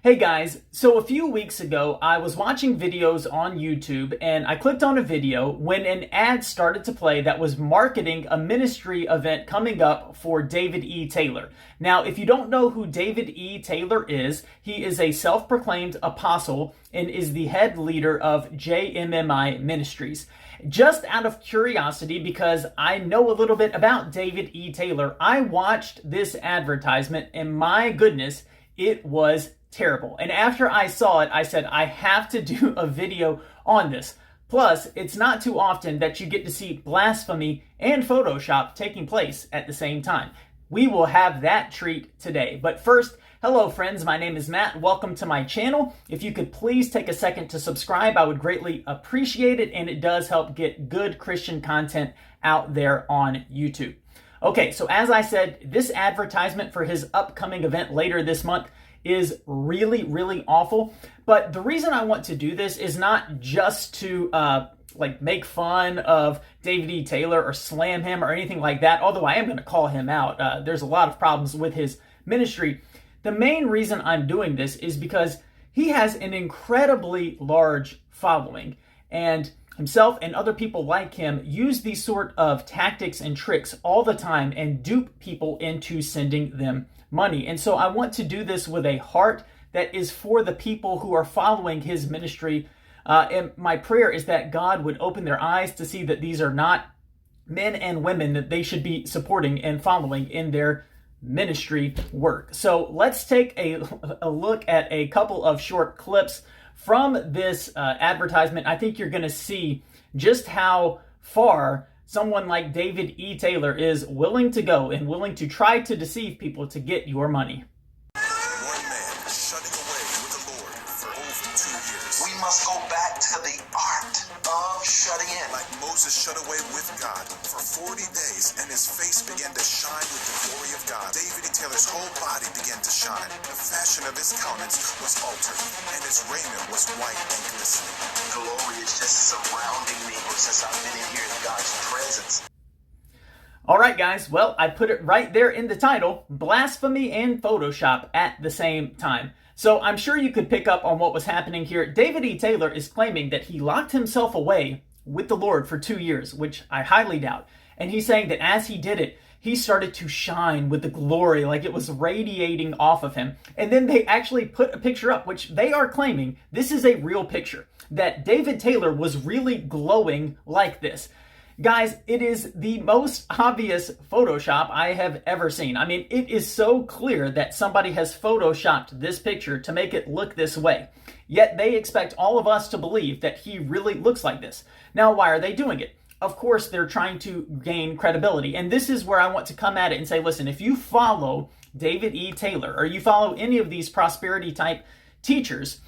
Hey guys, so a few weeks ago I was watching videos on YouTube and I clicked on a video when an ad started to play that was marketing a ministry event coming up for David E. Taylor. Now, if you don't know who David E. Taylor is, he is a self-proclaimed apostle and is the head leader of JMMI Ministries. Just out of curiosity, because I know a little bit about David E. Taylor, I watched this advertisement and my goodness, it was terrible. And after I saw it, I said, I have to do a video on this. Plus, it's not too often that you get to see blasphemy and Photoshop taking place at the same time. We will have that treat today. But first, hello friends, my name is Matt. Welcome to my channel. If you could please take a second to subscribe, I would greatly appreciate it, and it does help get good Christian content out there on YouTube. Okay, so as I said, this advertisement for his upcoming event later this month is really awful. But the reason I want to do this is not just to make fun of David E. Taylor or slam him or anything like that, although I am going to call him out. There's a lot of problems with his ministry. The main reason I'm doing this is because he has an incredibly large following, and himself and other people like him use these sort of tactics and tricks all the time and dupe people into sending them money. And so I want to do this with a heart that is for the people who are following his ministry. And my prayer is that God would open their eyes to see that these are not men and women that they should be supporting and following in their ministry work. So let's take a look at a couple of short clips from this advertisement. I think you're going to see just how far someone like David E. Taylor is willing to go and willing to try to deceive people to get your money. One man shutting away with the Lord for over 2 years. We must go back to the art of shutting in. Like Moses shut away with God for 40 days, and his face began to shine with the glory of God. David E. Taylor's whole body began to shine. The fashion of his countenance was altered, and his raiment was white and glistening. Glory is just surrounding me since I've been in here in God's presence. All right, guys. Well, I put it right there in the title, blasphemy and Photoshop at the same time. So I'm sure you could pick up on what was happening here. David E. Taylor is claiming that he locked himself away with the Lord for 2 years, which I highly doubt. And he's saying that as he did it, he started to shine with the glory, like it was radiating off of him. And then they actually put a picture up, which they are claiming this is a real picture, that David Taylor was really glowing like this. Guys, it is the most obvious Photoshop I have ever seen. I mean, it is so clear that somebody has Photoshopped this picture to make it look this way. Yet they expect all of us to believe that he really looks like this. Now, why are they doing it? Of course, they're trying to gain credibility. And this is where I want to come at it and say, listen, if you follow David E. Taylor or you follow any of these prosperity type teachers,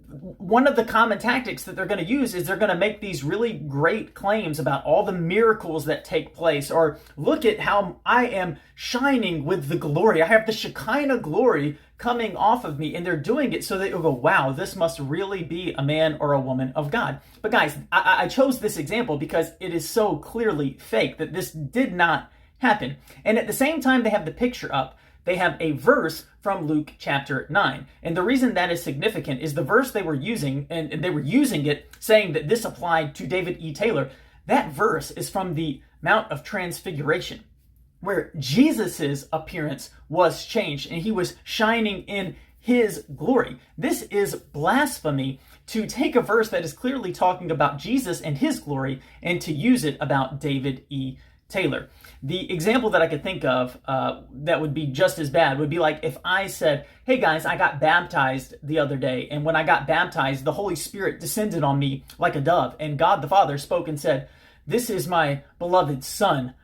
one of the common tactics that they're going to use is they're going to make these really great claims about all the miracles that take place, or look at how I am shining with the glory. I have the Shekinah glory coming off of me, and they're doing it so that you'll go, wow, this must really be a man or a woman of God. But guys, I chose this example because it is so clearly fake that this did not happen. And at the same time they have the picture up, they have a verse from Luke chapter 9. And the reason that is significant is the verse they were using, and they were using it saying that this applied to David E. Taylor. That verse is from the Mount of Transfiguration, where Jesus's appearance was changed and he was shining in his glory. This is blasphemy to take a verse that is clearly talking about Jesus and his glory and to use it about David E. Taylor. The example that I could think of that would be just as bad would be like if I said, hey guys, I got baptized the other day, and when I got baptized, the Holy Spirit descended on me like a dove, and God the Father spoke and said, this is my beloved Son,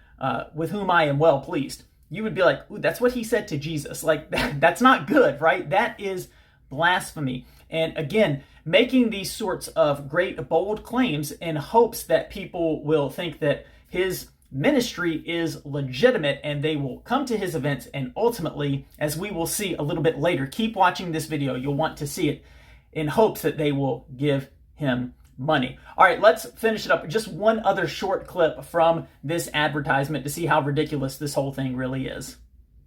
with whom I am well pleased. You would be like, ooh, that's what he said to Jesus. Like, that's not good, right? That is blasphemy. And again, making these sorts of great, bold claims in hopes that people will think that his ministry is legitimate and they will come to his events, and ultimately, as we will see a little bit later, keep watching this video, you'll want to see it, in hopes that they will give him money. All right, let's finish it up. Just one other short clip from this advertisement to see how ridiculous this whole thing really is.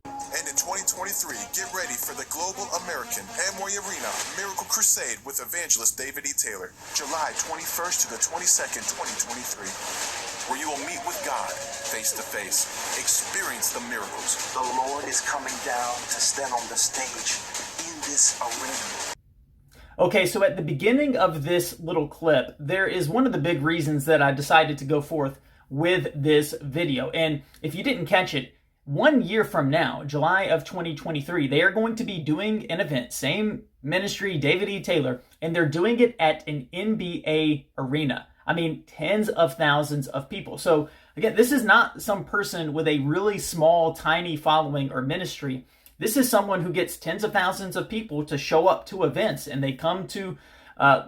And in 2023, get ready for the Global American Amway Arena Miracle Crusade with evangelist David E. Taylor, July 21st to the 22nd, 2023, where you will meet with God face to face, experience the miracles. The Lord is coming down to stand on the stage in this arena. Okay, so at the beginning of this little clip, there is one of the big reasons that I decided to go forth with this video. And if you didn't catch it, 1 year from now, July of 2023, they are going to be doing an event, same ministry, David E. Taylor, and they're doing it at an NBA arena. I mean, tens of thousands of people. So again, this is not some person with a really small, tiny following or ministry. This is someone who gets tens of thousands of people to show up to events, and they come to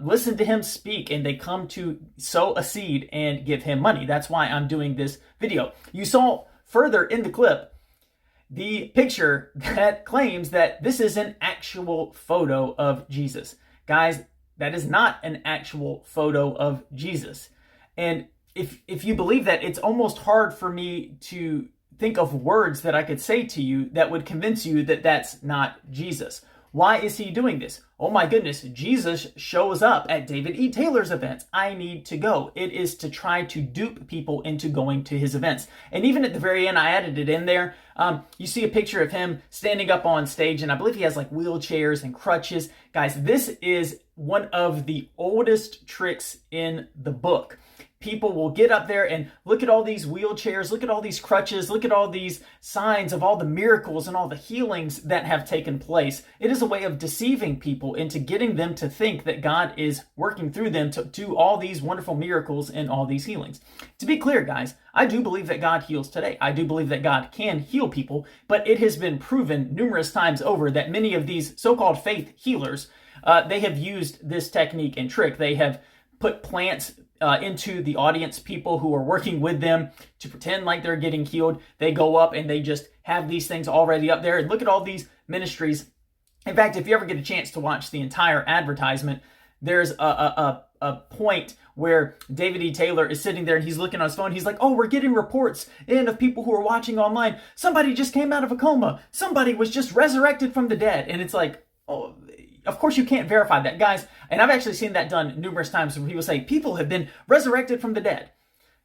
listen to him speak, and they come to sow a seed and give him money. That's why I'm doing this video. You saw further in the clip the picture that claims that this is an actual photo of Jesus. Guys, that is not an actual photo of Jesus. And if you believe that, it's almost hard for me to think of words that I could say to you that would convince you that that's not Jesus. Why is he doing this? Oh my goodness, Jesus shows up at David E. Taylor's events. I need to go. It is to try to dupe people into going to his events. And even at the very end, I added it in there. You see a picture of him standing up on stage, and I believe he has like wheelchairs and crutches. Guys, this is one of the oldest tricks in the book. People will get up there and look at all these wheelchairs, look at all these crutches, look at all these signs of all the miracles and all the healings that have taken place. It is a way of deceiving people into getting them to think that God is working through them to do all these wonderful miracles and all these healings. To be clear, guys, I do believe that God heals today. I do believe that God can heal people, but it has been proven numerous times over that many of these so-called faith healers, they have used this technique and trick. They have put plants into the audience, people who are working with them, to pretend like they're getting healed. They go up and they just have these things already up there. And look at all these ministries. In fact, if you ever get a chance to watch the entire advertisement, there's a point where David E. Taylor is sitting there and he's looking on his phone. He's like, oh, we're getting reports in of people who are watching online. Somebody just came out of a coma. Somebody was just resurrected from the dead. And it's like, oh, of course you can't verify that, guys. And I've actually seen that done numerous times where people say people have been resurrected from the dead.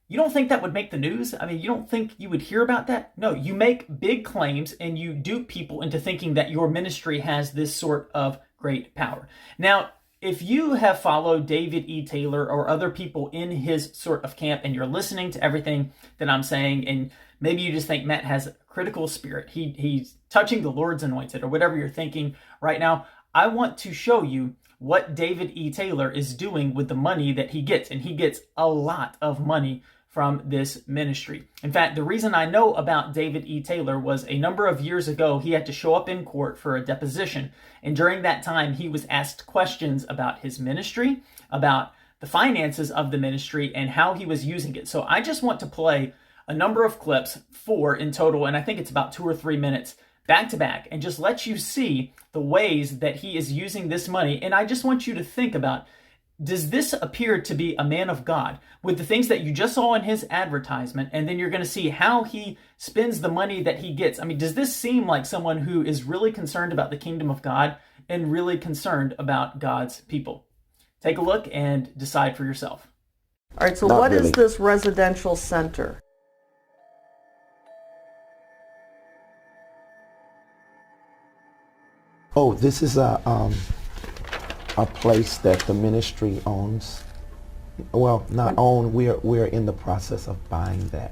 You don't think that would make the news? I mean, you don't think you would hear about that? No, you make big claims and you dupe people into thinking that your ministry has this sort of great power. Now, if you have followed David E. Taylor or other people in his sort of camp and you're listening to everything that I'm saying, and maybe you just think Matt has a critical spirit, he's touching the Lord's anointed, or whatever you're thinking right now, I want to show you what David E. Taylor is doing with the money that he gets. And he gets a lot of money from this ministry. In fact, the reason I know about David E. Taylor was a number of years ago, he had to show up in court for a deposition. And during that time, he was asked questions about his ministry, about the finances of the ministry, and how he was using it. So I just want to play a number of clips, 4 in total, and I think it's about 2 or 3 minutes, back to back, and just let you see the ways that he is using this money. And I just want you to think about, does this appear to be a man of God with the things that you just saw in his advertisement? And then you're going to see how he spends the money that he gets. I mean, does this seem like someone who is really concerned about the kingdom of God and really concerned about God's people? Take a look and decide for yourself. All right, so Not what really. is this residential center? Oh, this is a place that the ministry owns. Well, not own. We're in the process of buying that.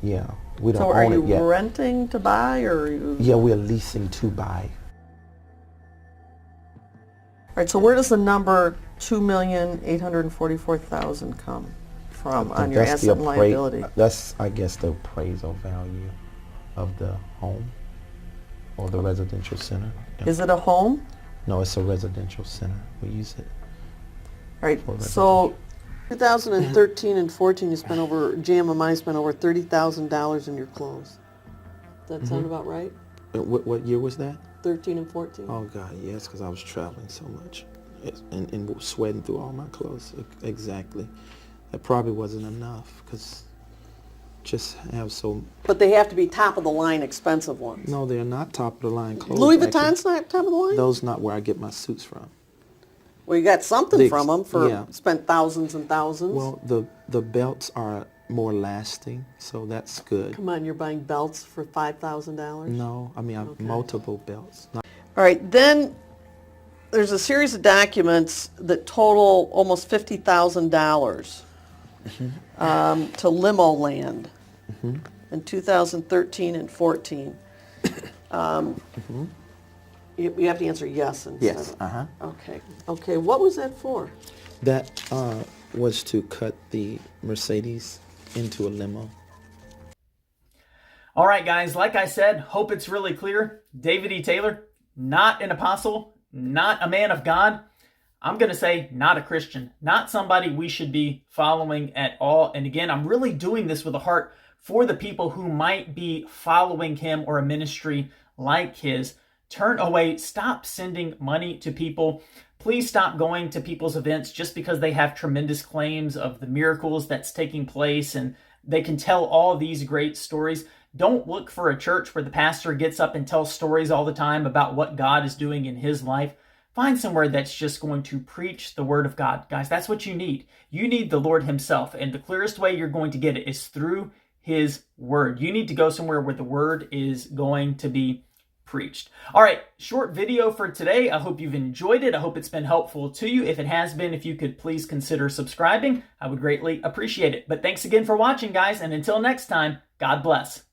Yeah, we don't So are own you it yet. renting to buy, or are you... Yeah, we're leasing to buy. All right, so where does the number $2,844,000 come from on your That's the asset and liability? That's, I guess, the appraisal value of the home or the residential center. Yeah. Is it a home? No, it's a residential center. We use it. All right, For so 2013 and 14, you spent over, GMMI spent over $30,000 in your clothes. Does that sound about right? What year was that? 13 and 14? Oh God, yes, because I was traveling so much and sweating through all my clothes. Exactly. That probably wasn't enough because just have so. But they have to be top of the line expensive ones. No, they're not top of the line clothes. Louis actually. Vuitton's not top of the line? Those not where I get my suits from. Well, you got something The- from them for yeah. spent thousands and thousands. Well, the belts are more lasting, so that's good. Come on, you're buying belts for $5,000? No, I mean I have multiple belts. Not, All right, then there's a series of documents that total almost $50,000 to limo land in 2013 and 14. You have to answer yes and yes. Uh-huh. Okay. Okay. What was that for? That was to cut the Mercedes into a limo. All right, guys, like I said, hope it's really clear. David E. Taylor, not an apostle, not a man of God. I'm going to say not a Christian, not somebody we should be following at all. And again, I'm really doing this with a heart for the people who might be following him or a ministry like his. Turn away. Stop sending money to people. Please stop going to people's events just because they have tremendous claims of the miracles that's taking place and they can tell all these great stories. Don't look for a church where the pastor gets up and tells stories all the time about what God is doing in his life. Find somewhere that's just going to preach the word of God. Guys, that's what you need. You need the Lord himself. And the clearest way you're going to get it is through his word. You need to go somewhere where the word is going to be preached. All right, short video for today. I hope you've enjoyed it. I hope it's been helpful to you. If it has been, if you could please consider subscribing, I would greatly appreciate it. But thanks again for watching, guys. And until next time, God bless.